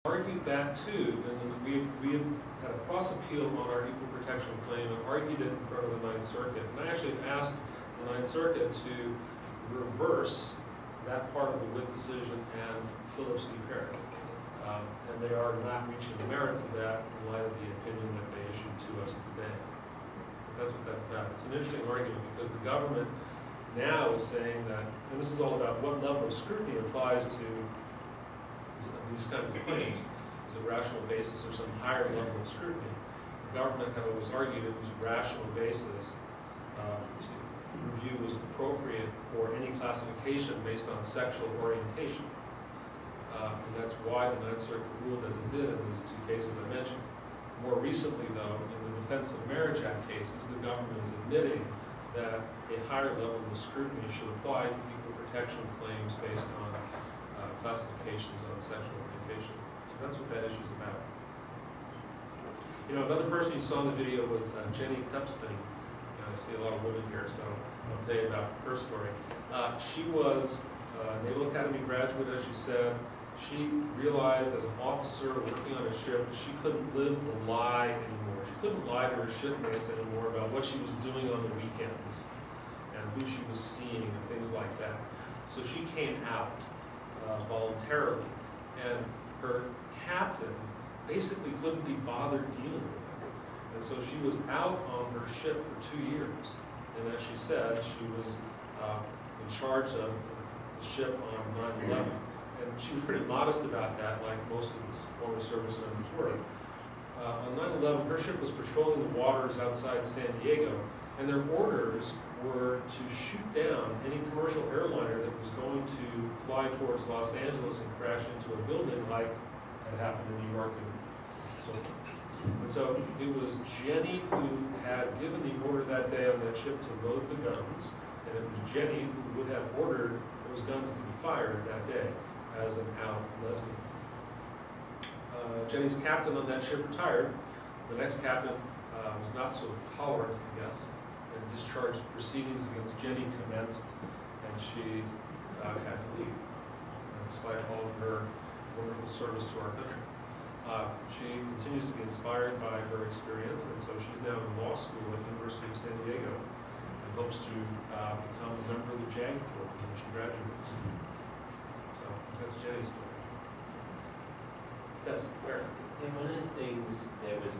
argued that too, and we had a cross appeal on our equal protection claim and argued it in front of the Ninth Circuit. And I actually asked the Ninth Circuit to reverse that part of the Witt decision and Phillips v. Paris. And they are not reaching the merits of that in light of the opinion that they issued to us today. That's what that's about. It's an interesting argument because the government now is saying that, and this is all about what level of scrutiny applies to these kinds of claims. Is it rational basis or some higher level of scrutiny? The government had always argued it was rational basis to review was appropriate for any classification based on sexual orientation. And that's why the Ninth Circuit ruled as it did in these two cases I mentioned. More recently, though, in the Defense of Marriage Act cases, the government is admitting that a higher level of scrutiny should apply to equal protection claims based on classifications on sexual orientation. So that's what that issue is about. You know, another person you saw in the video was Jenny Kupstein. I see a lot of women here, so I'll tell you about her story. She was a Naval Academy graduate, as you said. She realized as an officer working on a ship that she couldn't live the lie anymore. She couldn't lie to her shipmates anymore about what she was doing on the weekends and who she was seeing and things like that. So she came out voluntarily, and her captain basically couldn't be bothered dealing with her. And so she was out on her ship for 2 years. And as she said, she was in charge of the ship on 9/11. And she was pretty modest about that, like most of the former service members were. On 9/11, her ship was patrolling the waters outside San Diego, and their orders were to shoot down any commercial airliner that was going to fly towards Los Angeles and crash into a building like had happened in New York and so forth. And so it was Jenny who had given the order that day on that ship to load the guns, and it was Jenny who would have ordered those guns to be fired that day as an out lesbian. Jenny's captain on that ship retired. The next captain was not so tolerant, I guess, and discharged proceedings against Jenny commenced, and she had to leave, despite all of her wonderful service to our country. She continues to be inspired by her experience, and so she's now in law school at the University of San Diego and hopes to become a member of the JAG Corps when she graduates. So that's Jenny's story. Yes, where? One of the things that was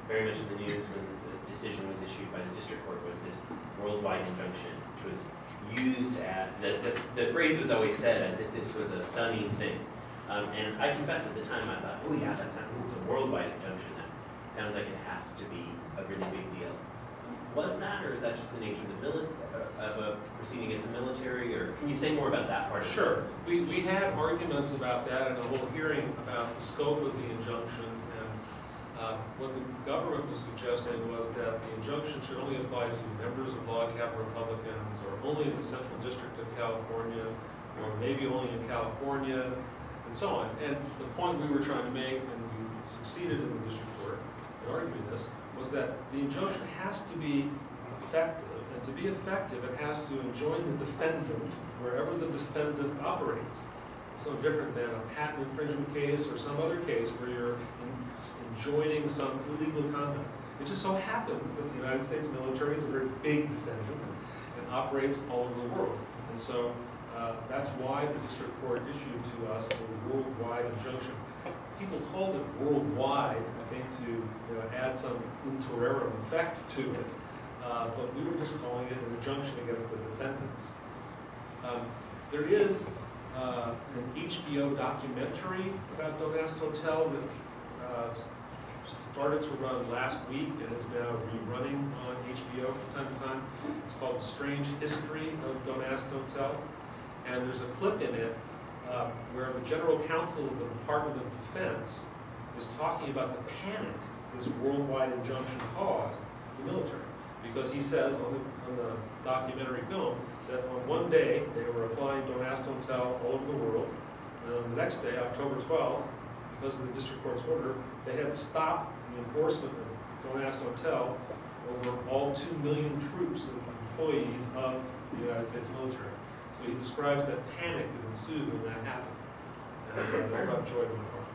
very much in the news when the decision was issued by the district court was this worldwide injunction, which was used at, the phrase was always said as if this was a stunning thing. And I confess at the time, I thought, oh yeah, it's a worldwide injunction. That sounds like it has to be a really big deal. Was that, or is that just the nature of a proceeding against the military, or can you say more about that part of it? Sure. We had arguments about that and a whole hearing about the scope of the injunction, and what the government was suggesting was that the injunction should only apply to members of log-cabin Republicans, or only in the Central District of California, or maybe only in California, and so on. And the point we were trying to make, and we succeeded in the district court in arguing this, was that the injunction has to be effective, and to be effective, it has to enjoin the defendant wherever the defendant operates. So different than a patent infringement case or some other case where you're enjoining some illegal conduct. It just so happens that the United States military is a very big defendant and operates all over the world. And so that's why the district court issued to us a worldwide injunction. People called it worldwide, I think, to add some interim effect to it. But we were just calling it an injunction against the defendants. There is an HBO documentary about Don't Ask, Don't Tell that started to run last week and is now rerunning on HBO from time to time. It's called The Strange History of Don't Ask, Don't Tell. And there's a clip in it where the General Counsel of the Department of Defense is talking about the panic this worldwide injunction caused the military. Because he says on the documentary film that on one day they were applying Don't Ask, Don't Tell all over the world, and on the next day, October 12th, because of the district court's order, they had to stop the enforcement of Don't Ask, Don't Tell over all 2 million troops and employees of the United States military. So he describes that panic that ensued when that happened. And that brought joy to my heart.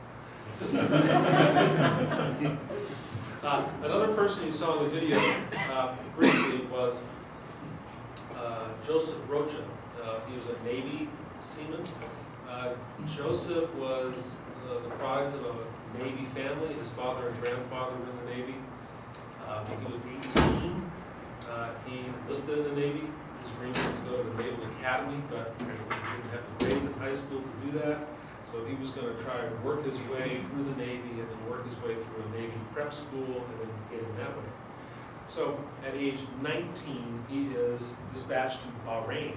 Another person you saw in the video briefly was Joseph Rocha. He was a Navy seaman. Joseph was the product of a Navy family. His father and grandfather were in the Navy. When he was 18, he enlisted in the Navy. His dream was to go to the Naval Academy, but he didn't have the grades in high school to do that. So he was going to try and work his way through the Navy and then work his way through a Navy prep school and then get in that way. So at age 19, he is dispatched to Bahrain,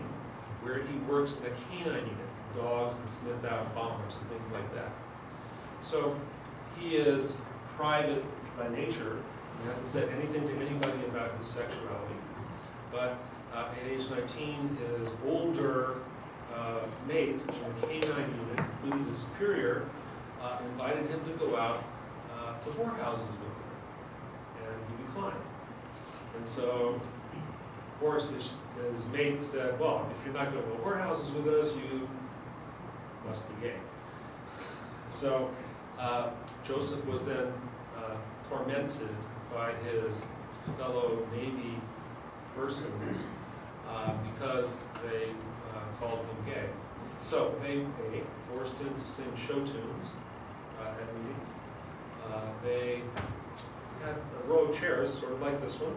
where he works in a canine unit, dogs and sniff out bombers and things like that. So he is private by nature. He hasn't said anything to anybody about his sexuality. But at age 19, his older mates in the canine unit, including the superior, invited him to go out to whorehouses with them. And he declined. And so, of course, his mates said, well, if you're not going to whorehouses with us, you must be gay. So Joseph was then tormented by his fellow Navy persons because they called him gay. So they forced him to sing show tunes at meetings. They had a row of chairs, sort of like this one,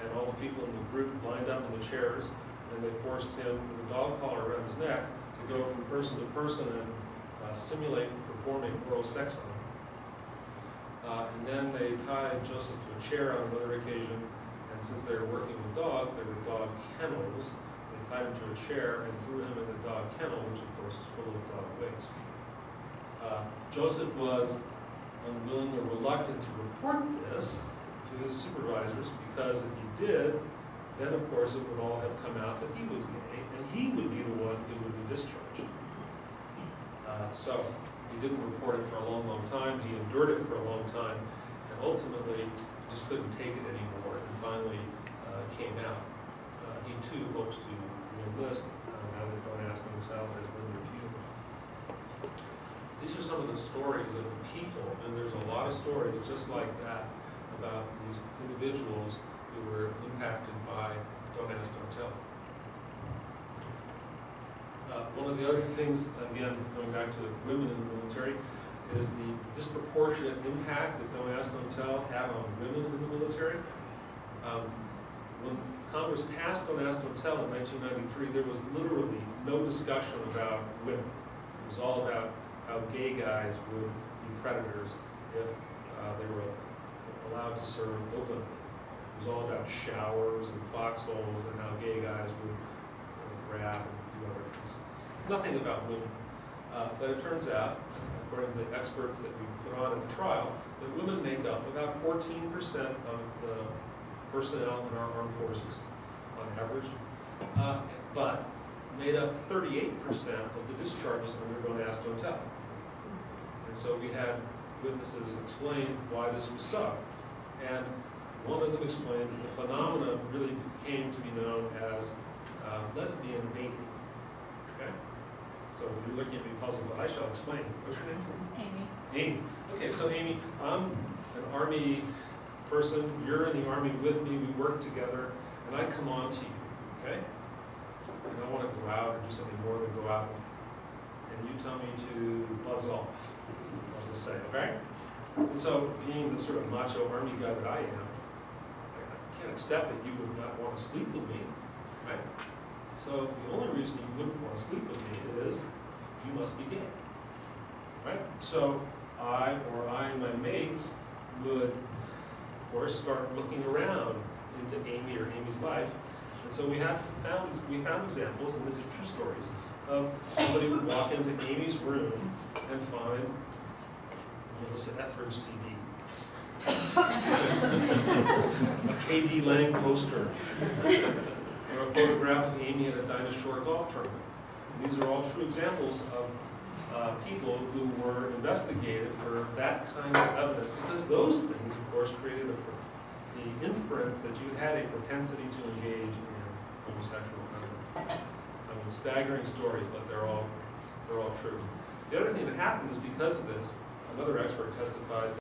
and all the people in the group lined up in the chairs, and they forced him with a dog collar around his neck to go from person to person and simulate performing oral sex on him. And then they tied Joseph to a chair on another occasion, and since they were working with dogs, there were dog kennels. They tied him to a chair and threw him in the dog kennel, which of course is full of dog waste. Joseph was unwilling or reluctant to report this to his supervisors, because if he did, then of course it would all have come out that he was gay, and he would be the one who would be discharged. So he didn't report it for a long, long time. He endured it for a long time, and ultimately just couldn't take it anymore, and finally came out. He too hopes to re-enlist now that Don't Ask Himself has been reviewed. These are some of the stories of the people, and there's a lot of stories just like that about these individuals who were impacted by Don't Ask, Don't Tell. One of the other things, again, going back to the women in the military, is the disproportionate impact that Don't Ask, Don't Tell had on women in the military. When Congress passed Don't Ask, Don't Tell in 1993, there was literally no discussion about women. It was all about how gay guys would be predators if they were allowed to serve openly. It was all about showers and foxholes and how gay guys would grab and do other things. Nothing about women. But it turns out, according to the experts that we put on at the trial, that women make up about 14% of the personnel in our armed forces on average, but made up 38% of the discharges under Don't Ask, Don't Tell. And so we had witnesses explain why this was so. And one of them explained that the phenomenon really came to be known as lesbian dating. Okay? So if you're looking at me puzzled, but I shall explain. What's your name? Amy. Amy. Okay, so Amy, I'm an Army person. You're in the Army with me. We work together. And I come on to you, okay? And I want to go out or do something more than go out. And you tell me to buzz off. I'll just say, okay? And so, being the sort of macho Army guy that I am, I can't accept that you would not want to sleep with me, right? So the only reason you wouldn't want to sleep with me is you must be gay, right? So I and my mates would, of course, start looking around into Amy or Amy's life, and so we found examples, and these are true stories, of somebody would walk into Amy's room and find Melissa Etheridge CD, a K.D. Lang poster, or a photograph of Amy at a Dinah Shore golf tournament. And these are all true examples of people who were investigated for that kind of evidence, because those things, of course, created the inference that you had a propensity to engage in homosexual conduct. I mean, staggering stories, but they're all true. The other thing that happened is because of this, another expert testified